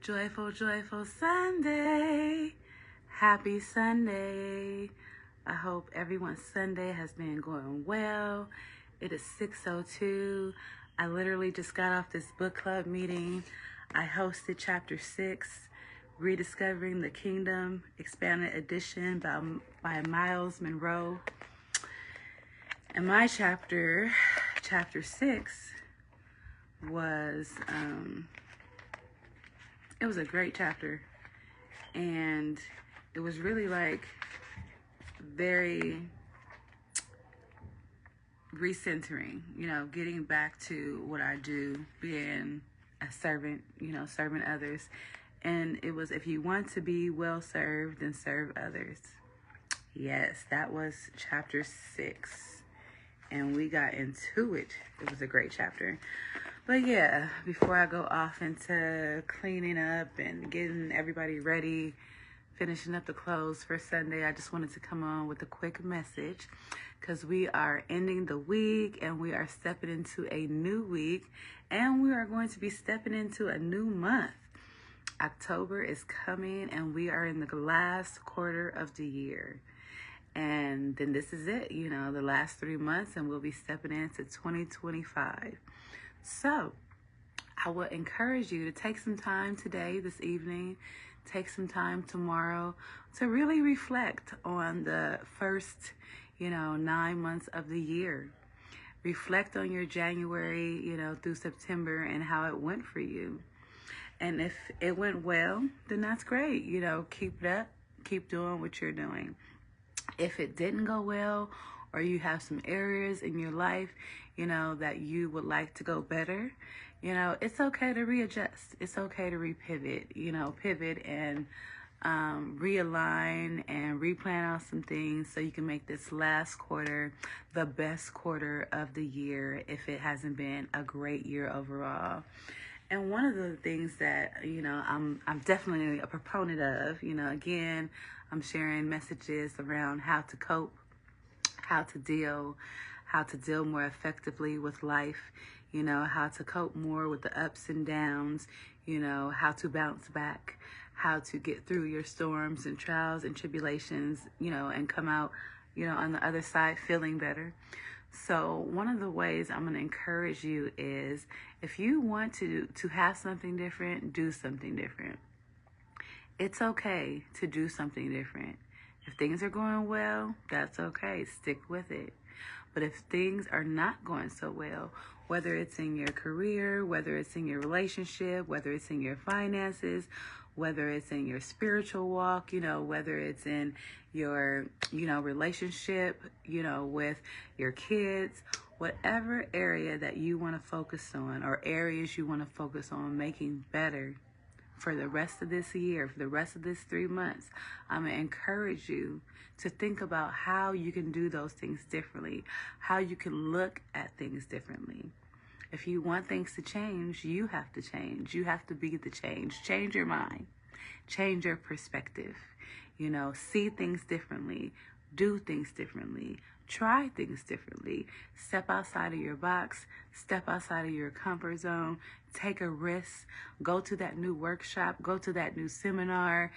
Joyful, joyful Sunday. Happy Sunday. I hope everyone's Sunday has been going well. It is 6:02. I literally just got off this book club meeting. I hosted chapter 6, Rediscovering the Kingdom, Expanded Edition by Miles Monroe. And my chapter 6, was it was a great chapter, and it was really like very recentering, getting back to what I do, being a servant, serving others. And it was, if you want to be well served, then serve others. Yes, that was chapter 6, and we got into it. It was a great chapter. But yeah, before I go off into cleaning up and getting everybody ready, finishing up the clothes for Sunday, I just wanted to come on with a quick message, because we are ending the week and we are stepping into a new week, and we are going to be stepping into a new month. October is coming, and we are in the last quarter of the year. And then this is it, the last 3 months, and we'll be stepping into 2025. So I would encourage you to take some time today, this evening, take some time tomorrow to really reflect on the first, 9 months of the year. Reflect on your January, through September, and how it went for you. And if it went well, then that's great. Keep it up, keep doing what you're doing. If it didn't go well, or you have some areas in your life, that you would like to go better, it's okay to readjust. It's okay to repivot, pivot and realign and replan out some things so you can make this last quarter the best quarter of the year if it hasn't been a great year overall. And one of the things that, I'm definitely a proponent of, again, I'm sharing messages around how to cope, how to deal more effectively with life, how to cope more with the ups and downs, how to bounce back, how to get through your storms and trials and tribulations, and come out, on the other side feeling better. So one of the ways I'm going to encourage you is, if you want to have something different, do something different. It's okay to do something different. If things are going well, that's okay. Stick with it. But if things are not going so well, whether it's in your career, whether it's in your relationship, whether it's in your finances, whether it's in your spiritual walk, whether it's in your, relationship, with your kids, whatever area that you want to focus on, or areas you want to focus on making better for the rest of this year, for the rest of this 3 months, I'm going to encourage you to think about how you can do those things differently, how you can look at things differently. If you want things to change, you have to change. You have to be the change. Change your mind. Change your perspective. See things differently. Do things differently. Try things differently. Step outside of your box. Step outside of your comfort zone. Take a risk. Go to that new workshop. Go to that new seminar.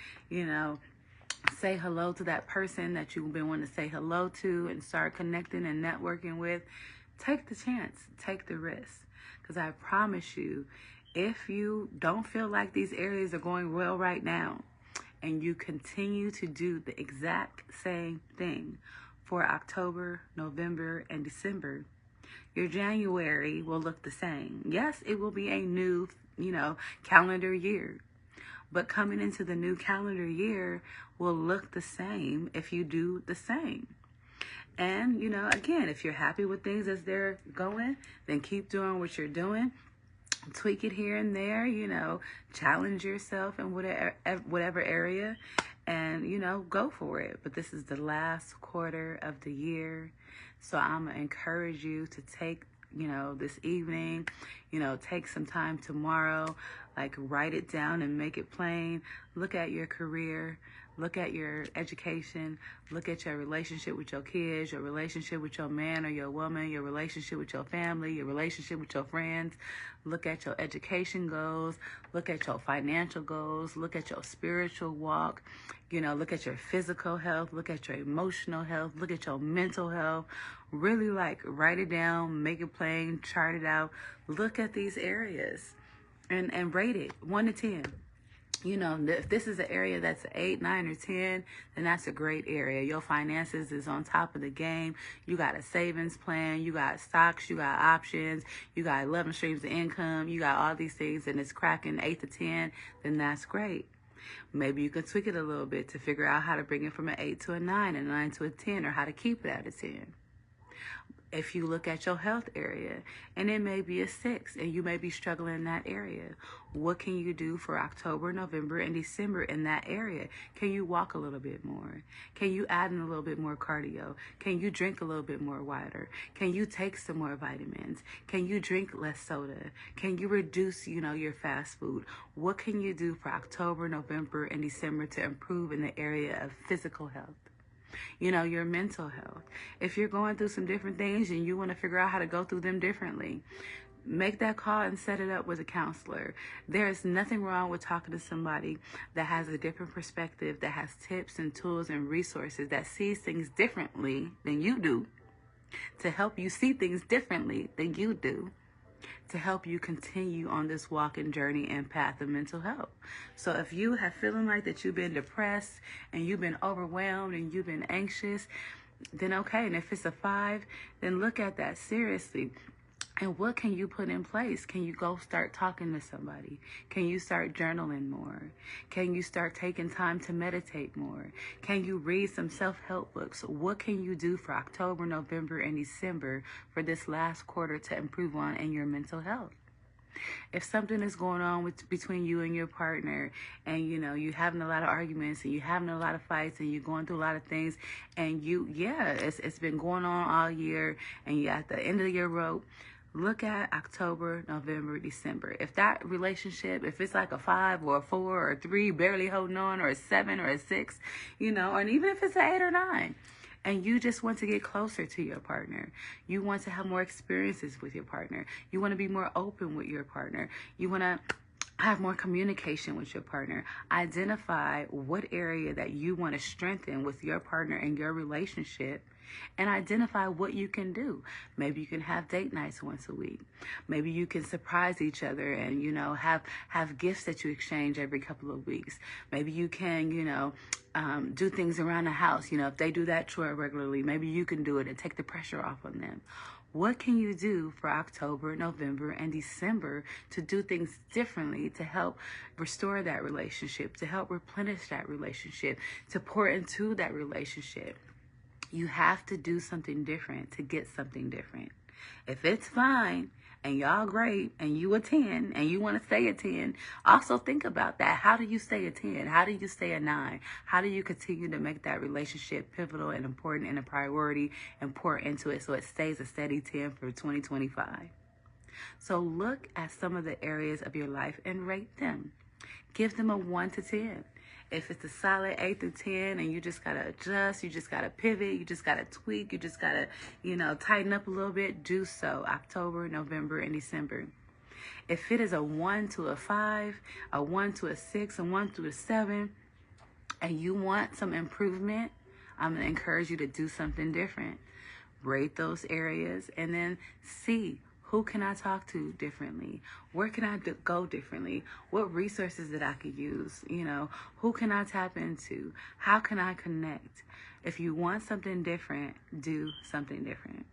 Say hello to that person that you've been wanting to say hello to and start connecting and networking with. Take the chance. Take the risk. Because I promise you, if you don't feel like these areas are going well right now, and you continue to do the exact same thing for October, November, and December, your January will look the same. Yes, it will be a new, calendar year. But coming into the new calendar year will look the same if you do the same. And, again, if you're happy with things as they're going, then keep doing what you're doing. Tweak it here and there, challenge yourself in whatever area, and, go for it. But this is the last quarter of the year. So I'm going to encourage you to take, this evening, take some time tomorrow, like write it down and make it plain. Look at your career. Look at your education. Look at your relationship with your kids, your relationship with your man or your woman, your relationship with your family, your relationship with your friends. Look at your education goals. Look at your financial goals. Look at your spiritual walk. Look at your physical health. Look at your emotional health. Look at your mental health. Really write it down, make it plain, chart it out. Look at these areas and rate it 1 to 10. If this is an area that's 8, 9, or 10, then that's a great area. Your finances is on top of the game. You got a savings plan. You got stocks. You got options. You got 11 streams of income. You got all these things, and it's cracking 8 to 10, then that's great. Maybe you can tweak it a little bit to figure out how to bring it from an 8 to a 9, a 9 to a 10, or how to keep it at a 10. If you look at your health area and it may be a 6 and you may be struggling in that area, what can you do for October, November, and December in that area? Can you walk a little bit more? Can you add in a little bit more cardio? Can you drink a little bit more water? Can you take some more vitamins? Can you drink less soda? Can you reduce, your fast food? What can you do for October, November, and December to improve in the area of physical health? Your mental health. If you're going through some different things and you want to figure out how to go through them differently, make that call and set it up with a counselor. There is nothing wrong with talking to somebody that has a different perspective, that has tips and tools and resources, that sees things differently than you do, to help you see things differently than you do, to help you continue on this walking journey and path of mental health. So if you have feeling like that you've been depressed and you've been overwhelmed and you've been anxious, then okay. And if it's a 5, then look at that seriously. And what can you put in place? Can you go start talking to somebody? Can you start journaling more? Can you start taking time to meditate more? Can you read some self-help books? What can you do for October, November, and December for this last quarter to improve on in your mental health? If something is going on between you and your partner, and you're having a lot of arguments and you're having a lot of fights and you're going through a lot of things, and it's been going on all year, and you're at the end of your rope, look at October, November, December. If that relationship, if it's like a 5 or a 4 or a 3, barely holding on, or a 7 or a 6, and even if it's an 8 or 9, and you just want to get closer to your partner, you want to have more experiences with your partner, you want to be more open with your partner, you want to have more communication with your partner, identify what area that you want to strengthen with your partner and your relationship, and identify what you can do. Maybe you can have date nights once a week. Maybe you can surprise each other and, have gifts that you exchange every couple of weeks. Maybe you can, do things around the house. If they do that chore regularly, maybe you can do it and take the pressure off on them. What can you do for October, November, and December to do things differently to help restore that relationship, to help replenish that relationship, to pour into that relationship? You have to do something different to get something different. If it's fine and y'all great and you a 10 and you want to stay a 10, also think about that. How do you stay a 10? How do you stay a 9? How do you continue to make that relationship pivotal and important and a priority and pour into it so it stays a steady 10 for 2025? So look at some of the areas of your life and rate them. Give them a 1 to 10. If it's a solid 8 to 10 and you just got to adjust, you just got to pivot, you just got to tweak, you just got to, tighten up a little bit, do so October, November, and December. If it is a 1 to a 5, a 1 to a 6, a 1 to a 7, and you want some improvement, I'm going to encourage you to do something different. Rate those areas and then see, who can I talk to differently? Where can I go differently? What resources that I could use? Who can I tap into? How can I connect? If you want something different, do something different.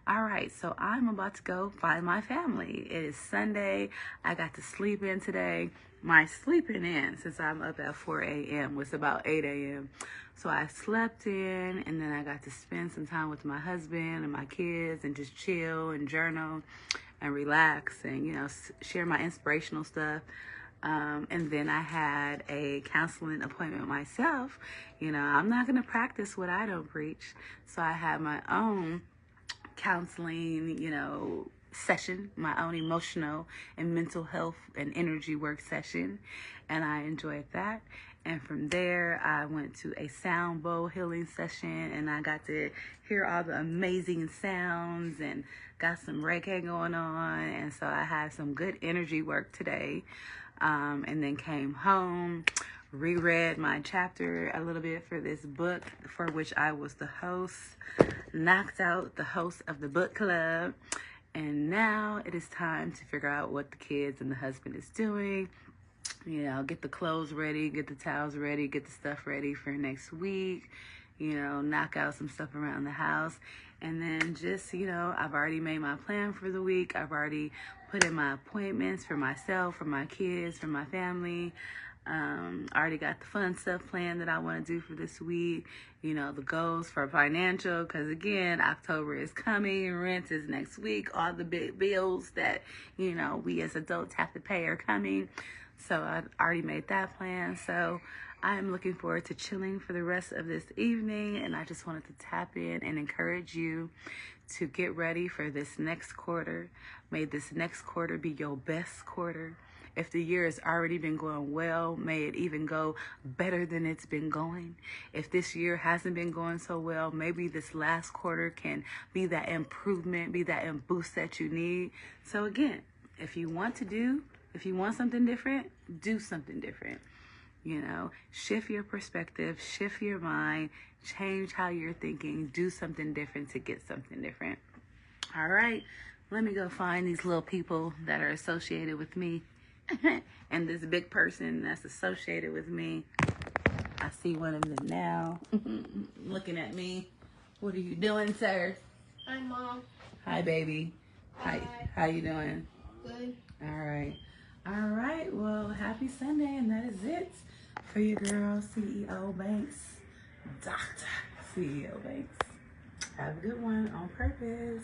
All right, so I'm about to go find my family. It is Sunday. I got to sleep in today. My sleeping in, since I'm up at 4 a.m., was about 8 a.m. So I slept in, and then I got to spend some time with my husband and my kids and just chill and journal and relax and, share my inspirational stuff. And then I had a counseling appointment myself. I'm not going to practice what I don't preach. So I had my own counseling, session, my own emotional and mental health and energy work session, and I enjoyed that. And from there, I went to a sound bowl healing session, and I got to hear all the amazing sounds and got some Reiki going on. And so I had some good energy work today. And then came home, reread my chapter a little bit for this book for which I was the host, knocked out the host of the book club. And now it is time to figure out what the kids and the husband is doing. You know, get the clothes ready, get the towels ready, get the stuff ready for next week. You know, knock out some stuff around the house. And then just, you know, I've already made my plan for the week. I've already put in my appointments for myself, for my kids, for my family. I already got the fun stuff planned that I want to do for this week. You know, the goals for financial, because again, October is coming, rent is next week. All the big bills that, you know, we as adults have to pay are coming. So I already made that plan. So I am looking forward to chilling for the rest of this evening. And I just wanted to tap in and encourage you to get ready for this next quarter. May this next quarter be your best quarter. If the year has already been going well, may it even go better than it's been going. If this year hasn't been going so well, maybe this last quarter can be that improvement, be that boost that you need. So again, if you want something different, do something different. You know, shift your perspective, shift your mind, change how you're thinking, do something different to get something different. All right, let me go find these little people that are associated with me and this big person that's associated with me. I see one of them now looking at me. What are you doing, sir? Hi, Mom. Hi, baby. Hi. How you doing? Good. All right, well, happy Sunday, and that is it for your girl, CEO Banks, Dr. CEO Banks. Have a good one on purpose.